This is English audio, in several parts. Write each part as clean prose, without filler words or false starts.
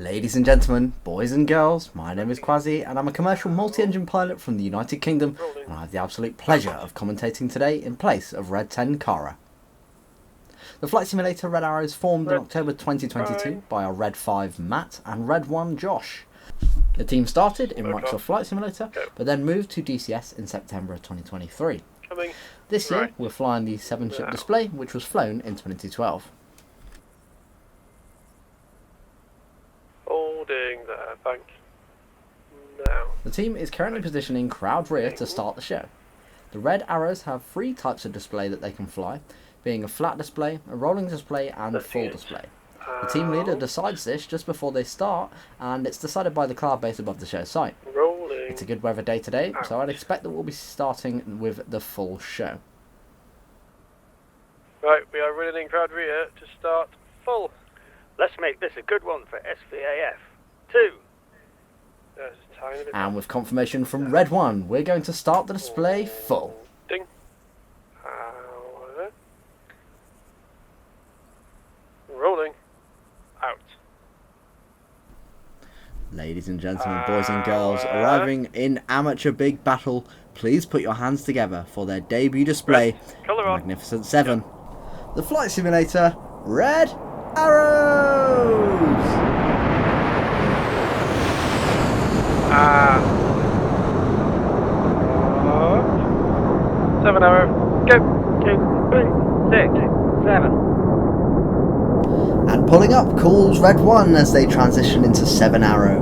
Ladies and gentlemen, boys and girls, my name is Quasi and I'm a commercial multi-engine pilot from the United Kingdom, and I have the absolute pleasure of commentating today in place of Red 10 Cara. The flight simulator Red Arrows formed in October 2022 by our Red 5 Matt and Red 1 Josh. The team started in Microsoft Flight Simulator, but then moved to DCS in September of 2023. This year we're flying the 7-ship display, which was flown in 2012. Holding there, thank now. The team is currently positioning crowd rear to start the show. The Red Arrows have 3 types of display that they can fly, being a flat display, a rolling display and a full display. The team leader decides this just before they start, and it's decided by the cloud base above the show site. Rolling. It's a good weather day today, so I'd expect that we'll be starting with the full show. Right, we are running crowd rear to start full. Let's make this a good one for SVAF. 2. There's a tiny bit. And with confirmation from Red 1, we're going to start the display full. Ding. Rolling. Out. Ladies and gentlemen, boys and girls, arriving in Amateur Big Battle, please put your hands together for their debut display, Colour the on. Magnificent 7. The flight simulator, Red Arrows! 7 arrow. Go. 2, 3, 6, 7. And pulling up calls Red 1 as they transition into 7 Arrow.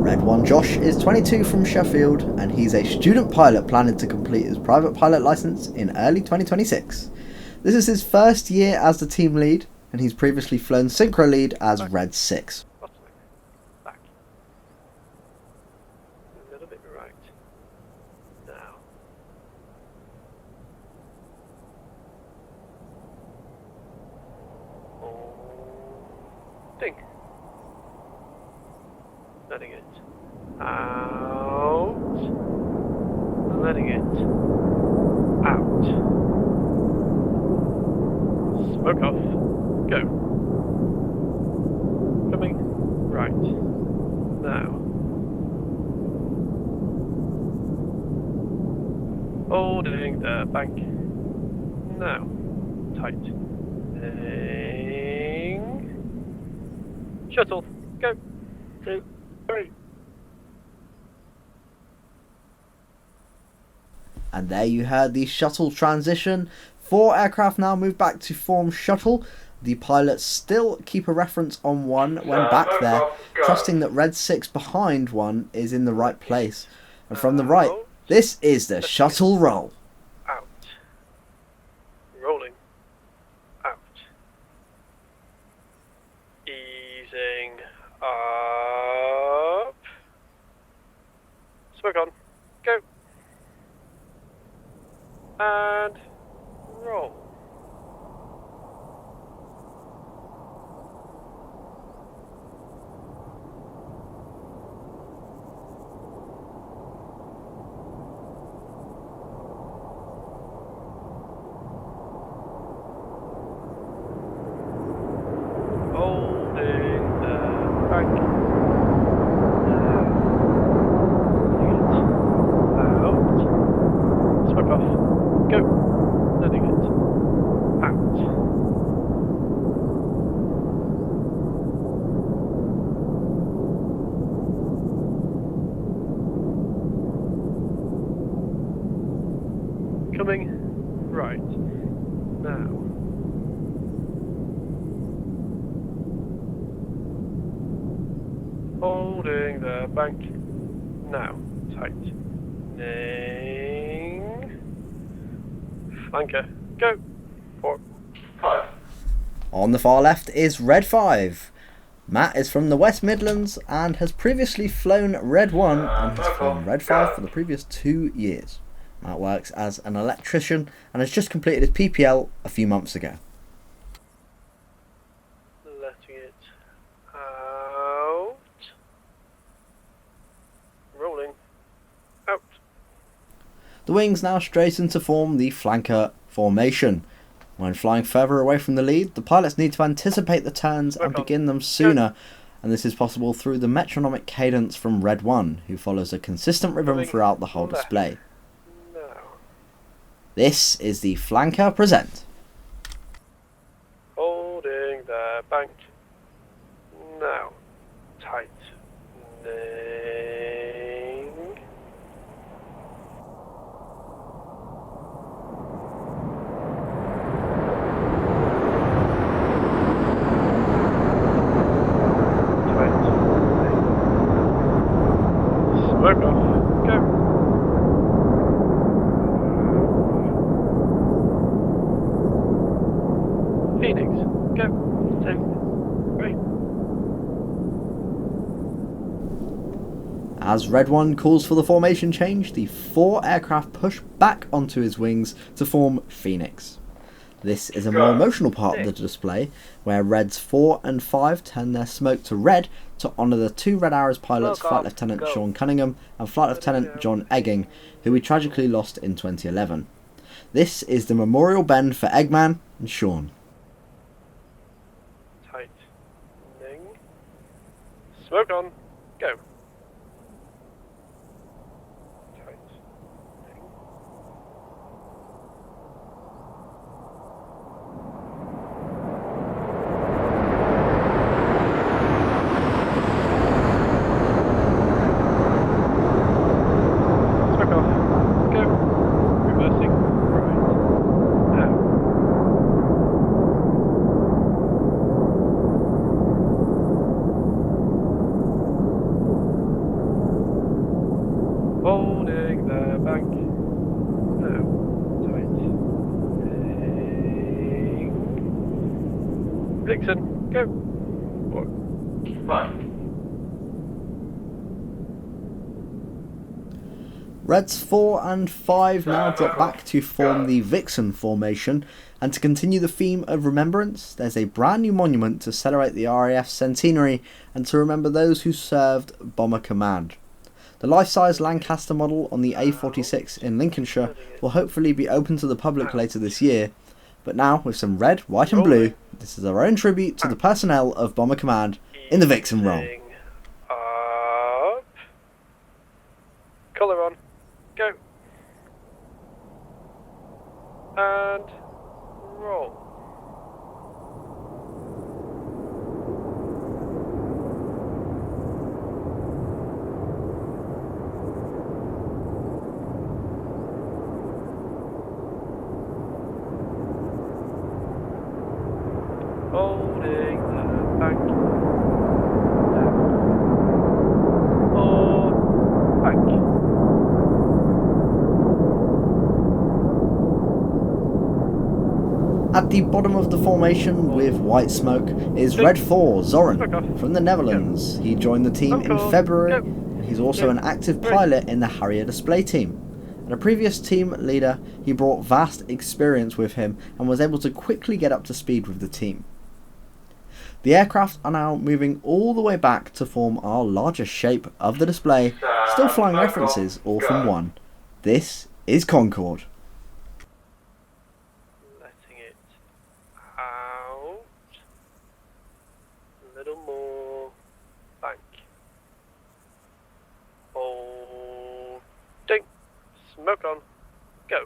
Red 1 Josh is 22 from Sheffield, and he's a student pilot planning to complete his private pilot licence in early 2026. This is his first year as the team lead, and he's previously flown Synchro Lead as Red 6. Back. A little bit right. Now. Ding. Letting it out. Letting it out. Smoke off. Go. Coming right. Now. Holding the bank. Now. Tight. Shuttle. Go. 2, 3. And there you heard the shuttle transition. 4 aircraft now move back to form shuttle. The pilots still keep a reference on 1 when back there, trusting that Red 6 behind 1 is in the right place. And from the right, this is the shuttle roll. Out. Rolling. Out. Easing up. Smoke on. Go. And roll. Holding the bank. Out. Smoke off. Go. Letting it out. Coming right. Now. Holding the bank. Now. Tight. Flanker. Go. 4, 5. On the far left is Red 5. Matt is from the West Midlands and has previously flown Red 1 and has flown Red 5 for the previous 2 years. Matt works as an electrician and has just completed his PPL a few months ago. Letting it out. Rolling. Out. The wings now straighten to form the flanker formation. When flying further away from the lead, the pilots need to anticipate the turns and begin them sooner, and this is possible through the metronomic cadence from Red 1, who follows a consistent rhythm throughout the whole display. This is the Flanker Present. Holding the bank. Now. Tightening. Smoke off. Go. Phoenix. Go. 2, 3. As Red 1 calls for the formation change, the 4 aircraft push back onto his wings to form Phoenix. This is a more emotional part of the display, where Reds 4 and 5 turn their smoke to red to honour the 2 Red Arrows pilots, Flight Lieutenant Sean Cunningham and Flight Lieutenant John Egging, who we tragically lost in 2011. This is the memorial bend for Eggman and Sean. Tightening. Smoke on. Go. Holding the bank. Now. Tightening. Vixen, go. 4, 5. Reds 4 and 5 now drop back to form the Vixen formation, and to continue the theme of remembrance, there's a brand new monument to celebrate the RAF centenary and to remember those who served Bomber Command. The life-size Lancaster model on the A46 in Lincolnshire will hopefully be open to the public later this year, but now with some red, white and blue, this is our own tribute to the personnel of Bomber Command in the Vixen role. Up. Colour on. Go. And roll. Holding the bank. Or bank. At the bottom of the formation with white smoke is Red 4 Zoran from the Netherlands. He joined the team in February, and he's also an active pilot in the Harrier display team. And a previous team leader, he brought vast experience with him and was able to quickly get up to speed with the team. The aircraft are now moving all the way back to form our largest shape of the display, still flying references all from 1. This is Concorde. Letting it out. A little more. Bank. Holding. Smoke on. Go.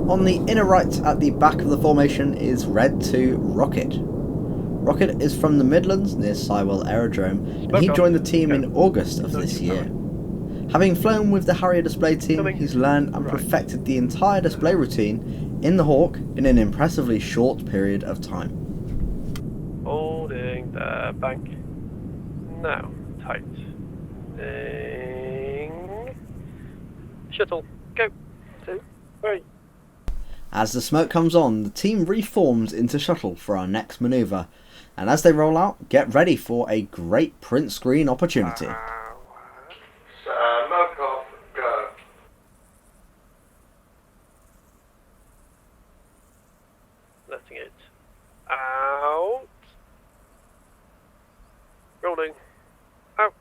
On the inner right at the back of the formation is Red 2 Rocket. Rocket is from the Midlands near Sywell Aerodrome, and he joined the team in August of this year. Having flown with the Harrier display team, he's learned and perfected the entire display routine in the Hawk in an impressively short period of time. Holding the bank. Now, tight. Shuttle, go. 2, 3. As the smoke comes on, the team reforms into shuttle for our next manoeuvre, And as they roll out, get ready for a great print screen opportunity. Smoke off, go. Letting it out. Rolling. Out.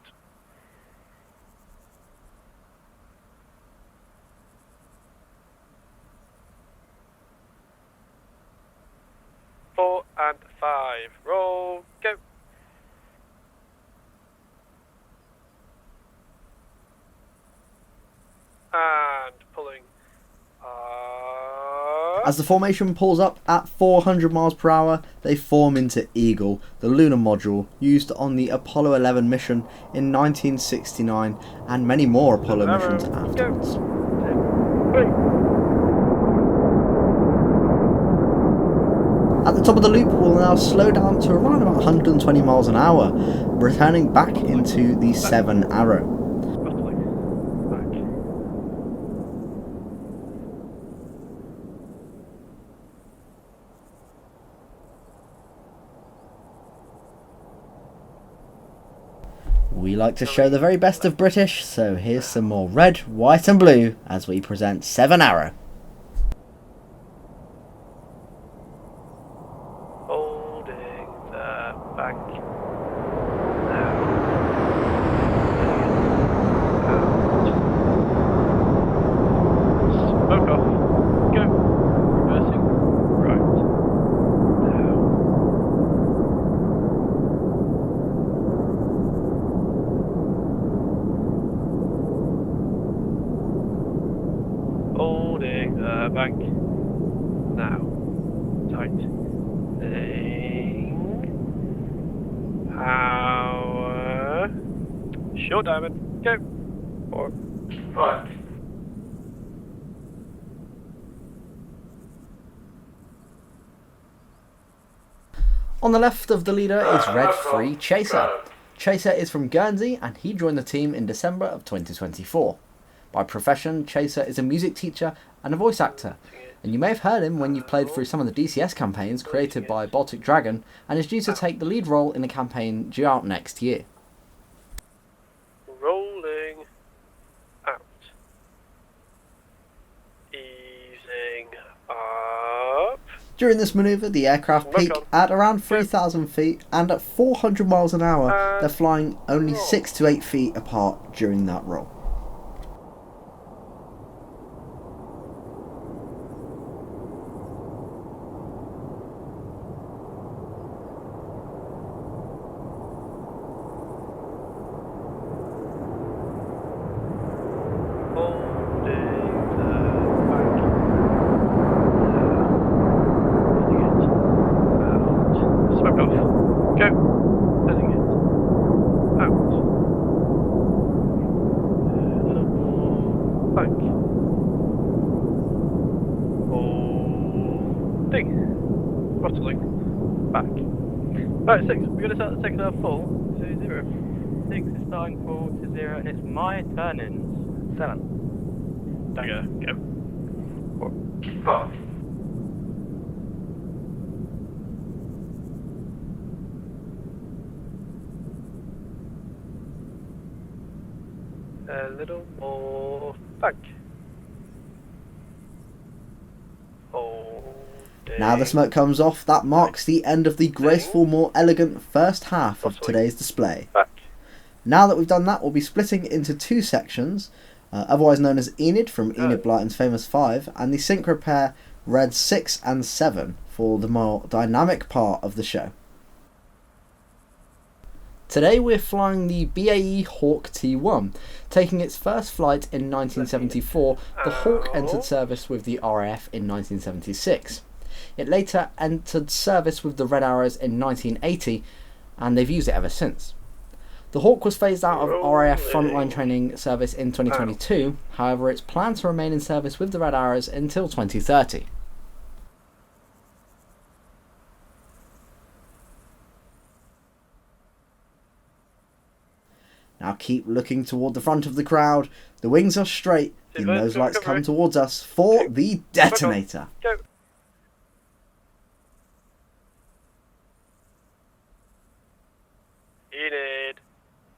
Four and five. Roll. Go. And pulling. As the formation pulls up at 400 miles per hour, they form into Eagle, the lunar module used on the Apollo 11 mission in 1969 and many more Apollo missions afterwards. At the top of the loop, we'll now slow down to around about 120 miles an hour, returning back into the 7 arrow. We like to show the very best of British, so here's some more red, white and blue as we present 7 arrow. Holding the back. Smoke off. Go. Reversing. Right. Down. Holding the bank. Now. Tightening. Power. Short diamond. Go. 4, 5. On the left of the leader is Red 3 Chaser. Chaser is from Guernsey and he joined the team in December of 2024. By profession, Chaser is a music teacher and a voice actor, and you may have heard him when you've played through some of the DCS campaigns created by Baltic Dragon, and is due to take the lead role in a campaign due out next year. Rolling out. Easing up. During this manoeuvre, the aircraft peak at around 3,000 feet, and at 400 miles an hour, they're flying only 6 to 8 feet apart during that roll. Right, 6. We're going to start the second half full to 0. 6 is starting full to 0, and it's my turn-ins. 7. Dagger, go. 4, 5. A little more back. Now the smoke comes off, that marks the end of the graceful, more elegant first half of today's display. Now that we've done that, we'll be splitting into 2 sections, otherwise known as Enid from Enid Blyton's famous 5, and the synchro pair Red 6 and 7 for the more dynamic part of the show. Today we're flying the BAE Hawk T1. Taking its first flight in 1974, the Hawk entered service with the RAF in 1976. It later entered service with the Red Arrows in 1980, and they've used it ever since. The Hawk was phased out of RAF frontline training service in 2022, however it's planned to remain in service with the Red Arrows until 2030. Now keep looking toward the front of the crowd. The wings are straight, and those lights come towards us for the detonator.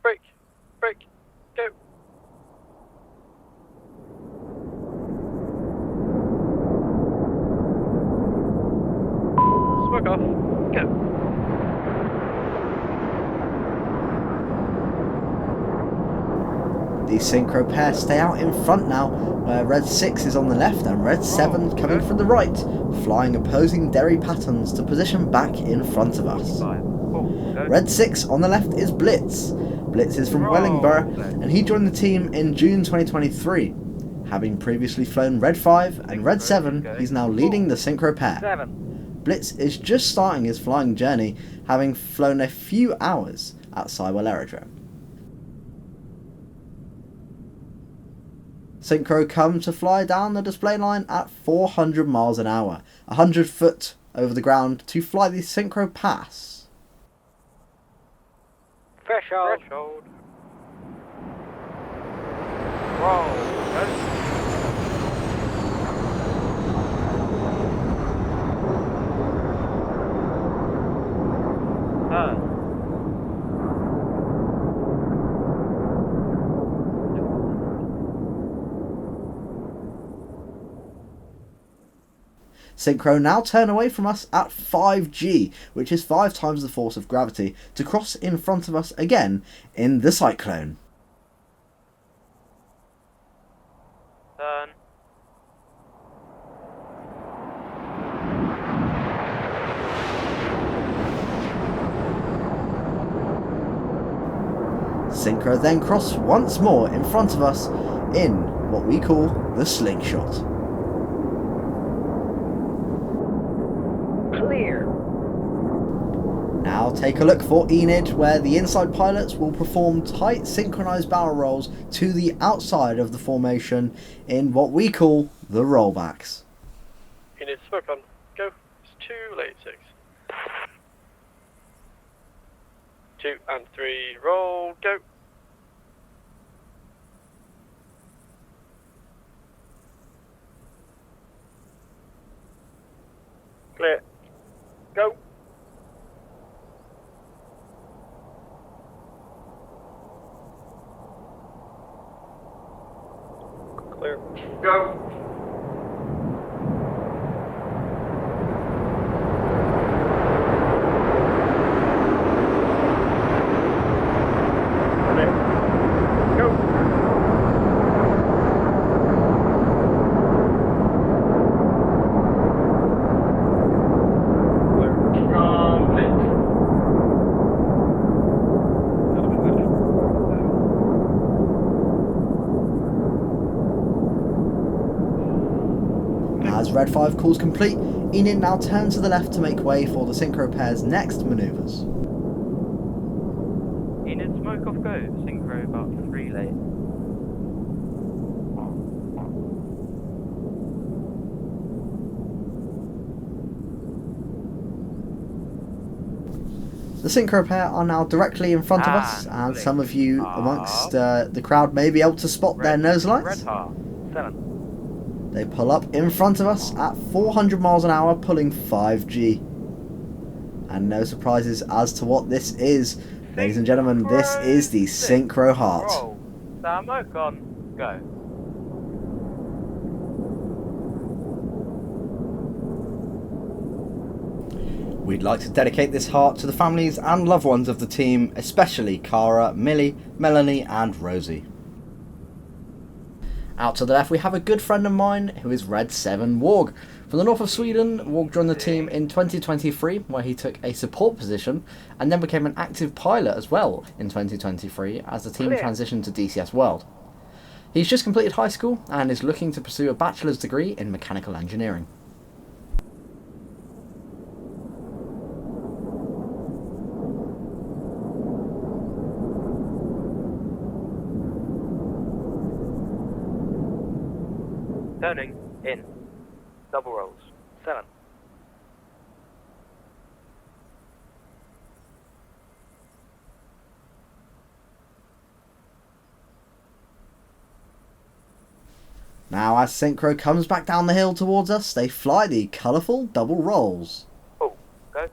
Brake. Brake. Go. Smoke off. Go. The synchro pair stay out in front now, where Red 6 is on the left and Red 7 coming from the right, flying opposing Derry patterns to position back in front of us. Red 6 on the left is Blitz. Blitz is from Wellingborough and he joined the team in June 2023. Having previously flown Red 5 and Red 7, he's now leading the synchro pair. Blitz is just starting his flying journey, having flown a few hours at Sywell Aerodrome. Synchro come to fly down the display line at 400 miles an hour, 100 foot over the ground to fly the synchro pass. Threshold. Roll. Turn. Synchro now turn away from us at 5G, which is 5 times the force of gravity, to cross in front of us again in the cyclone. Turn. Synchro then cross once more in front of us in what we call the slingshot. Clear. Now take a look for Enid, where the inside pilots will perform tight synchronized barrel rolls to the outside of the formation in what we call the rollbacks. You need to smoke on. Go. It's too late, 6. 2 and 3. Roll. Go. Clear. Go. Clear. Go. Clear. Go. As Red 5 calls complete, Enid now turns to the left to make way for the synchro pair's next manoeuvres. Enid, smoke off, go. Synchro about 3 late. The synchro pair are now directly in front of us, and some of you amongst the crowd may be able to spot their nose lights. Red half. 7. They pull up in front of us at 400 miles an hour, pulling 5G. And no surprises as to what this is. Ladies and gentlemen, this is the Synchro Heart. Roll. Smoke on. Go. We'd like to dedicate this heart to the families and loved ones of the team, especially Cara, Millie, Melanie and Rosie. Out to the left we have a good friend of mine who is Red 7 Warg. From the north of Sweden, Warg joined the team in 2023 where he took a support position and then became an active pilot as well in 2023 as the team transitioned to DCS World. He's just completed high school and is looking to pursue a bachelor's degree in mechanical engineering. Turning in. Double rolls. 7. Now as Synchro comes back down the hill towards us, they fly the colourful double rolls. Oh, go.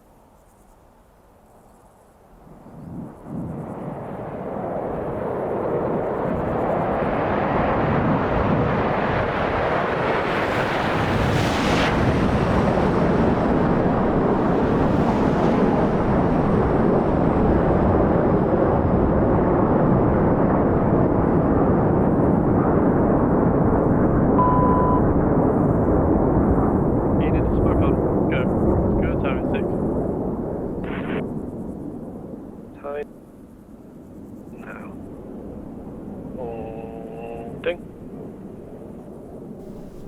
Ding.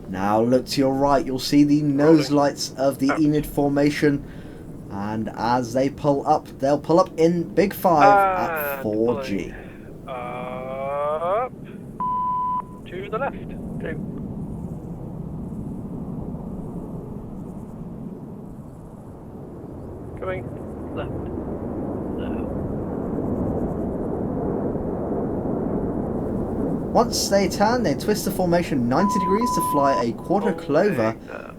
Now look to your right, you'll see the nose lights of the Enid formation, and as they pull up, they'll pull up in Big 5 at 4G. Up to the left. Go. Coming left. No. Once they turn, they twist the formation 90 degrees to fly a quarter clover,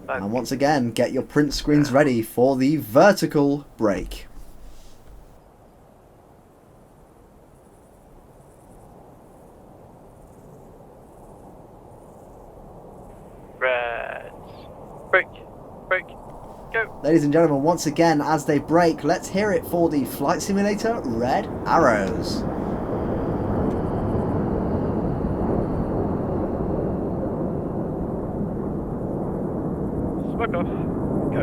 and once again get your print screens ready for the vertical break. Reds. Break. Break. Go. Ladies and gentlemen, once again as they break, let's hear it for the flight simulator Red Arrows. Smoke off. Go.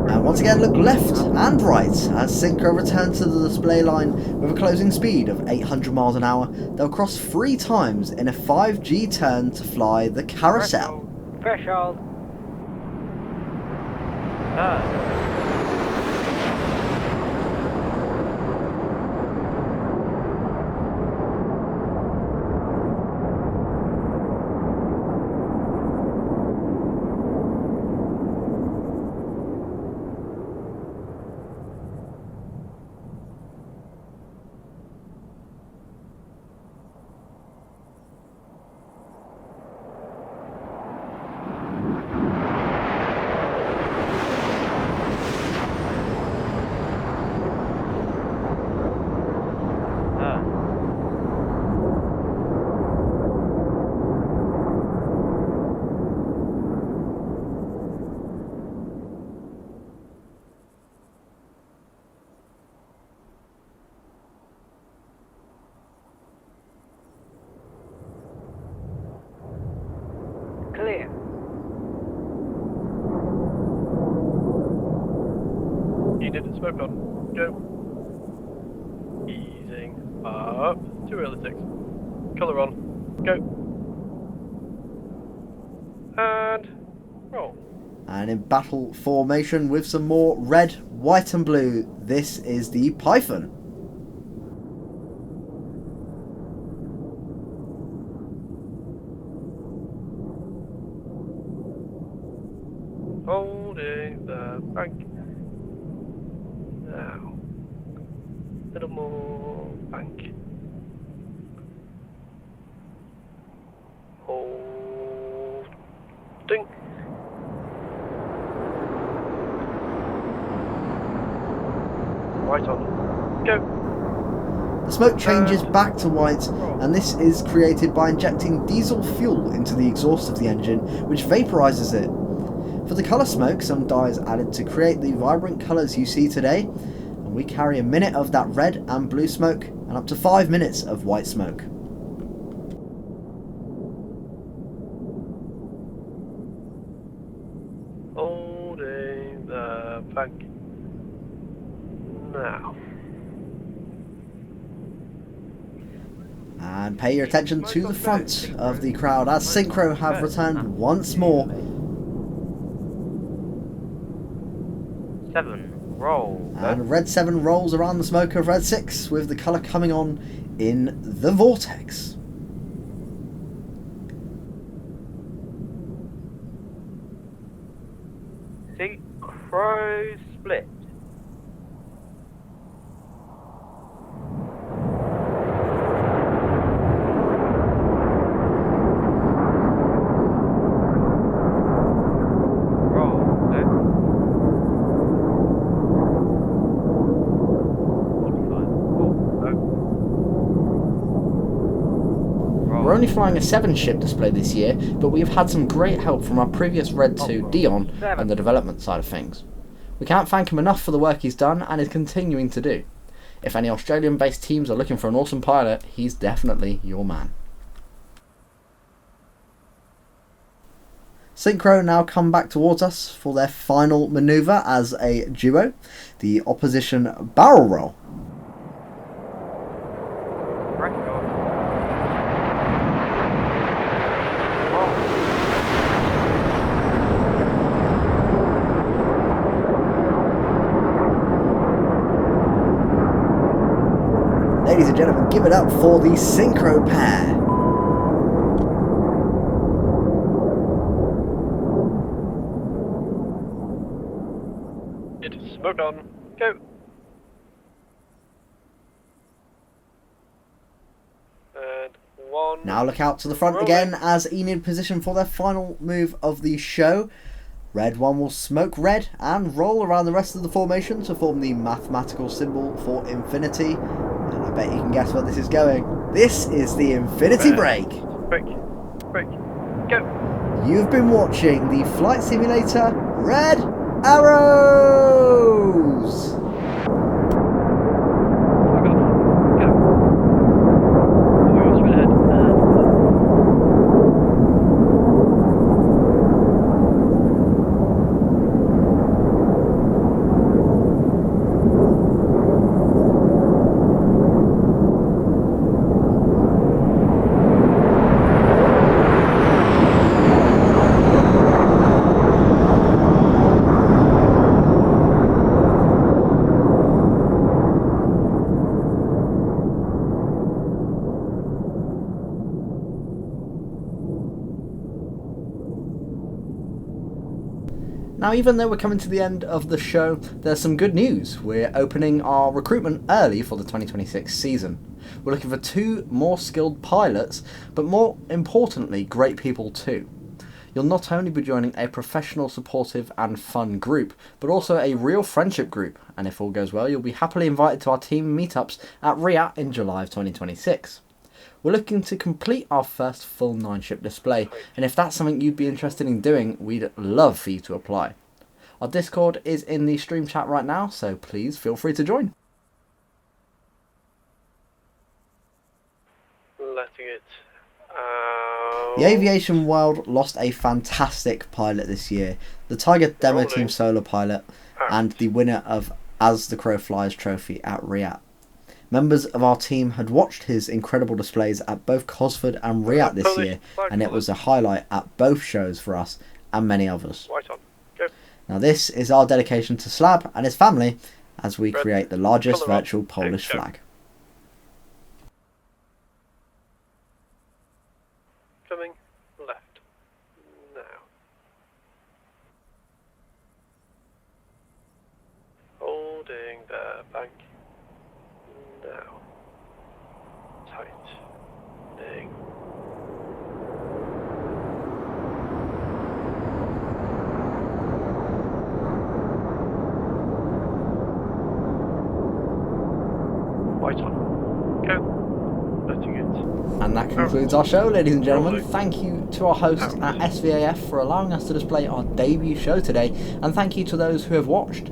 And once again look left and right as Synchro return to the display line with a closing speed of 800 miles an hour. They'll cross 3 times in a 5G turn to fly the carousel. Threshold. Clear. You did it, smoke on. Go. Easing up. 2 realistic. Colour on. Go. And roll. And in battle formation with some more red, white and blue, this is the Python. Holding the bank. Now. Little more bank. Holding. White on. Go. The smoke changes back to white, and this is created by injecting diesel fuel into the exhaust of the engine, which vaporizes it. For the colour smoke, some dye is added to create the vibrant colours you see today, and we carry a minute of that red and blue smoke and up to 5 minutes of white smoke. Holding the bank. Now. And pay your attention to the front of the crowd as Synchro have returned once more. 7. Roll. And Red 7 rolls around the smoke of Red 6 with the colour coming on in the vortex. Synchro split. We're only flying a 7 ship display this year, but we've had some great help from our previous Red 2, Dion, and the development side of things. We can't thank him enough for the work he's done and is continuing to do. If any Australian-based teams are looking for an awesome pilot, he's definitely your man. Synchro now come back towards us for their final manoeuvre as a duo, the opposition barrel roll. Give it up for the synchro pair. Smoke on. Go. And one. Now look out to the front again as Enid position for their final move of the show. Red 1 will smoke red and roll around the rest of the formation to form the mathematical symbol for infinity. And I bet you can guess where this is going. This is the infinity break. Break. Break. Go. You've been watching the Flight Simulator Red Arrows. Smoke off. Go. Oh, you're straight ahead. Now, even though we're coming to the end of the show, there's some good news. We're opening our recruitment early for the 2026 season. We're looking for 2 more skilled pilots, but more importantly, great people too. You'll not only be joining a professional, supportive and fun group, but also a real friendship group, and if all goes well, you'll be happily invited to our team meetups at RIAT in July of 2026. We're looking to complete our first full 9-ship display, and if that's something you'd be interested in doing, we'd love for you to apply. Our Discord is in the stream chat right now, so please feel free to join. Letting it out. The aviation world lost a fantastic pilot this year, the Tiger Demo Team Solar pilot, and the winner of As the Crow Flies trophy at RIAT. Members of our team had watched his incredible displays at both Cosford and RIAT this year, and it was a highlight at both shows for us and many others. White on. Go. Now this is our dedication to Slab and his family as we Red. create the largest Colour up. virtual Polish Go. flag. Coming left. Now. Holding the bank. Now. Tightening. White on. Go. Letting it. And that concludes our show, ladies and gentlemen. Thank you to our hosts at SVAF for allowing us to display our debut show today, and thank you to those who have watched.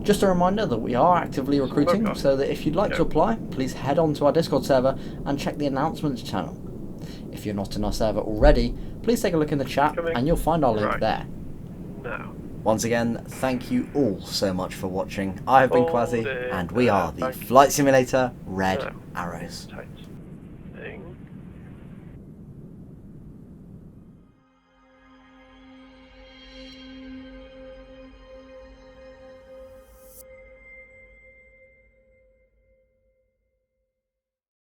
Just a reminder that we are actively recruiting, so that if you'd like to apply, please head on to our Discord server and check the announcements channel. If you're not in our server already, please take a look in the chat and you'll find our link there. Now. Once again, thank you all so much for watching. I have been Quasi, and we are the Flight Simulator Red Arrows. Tight.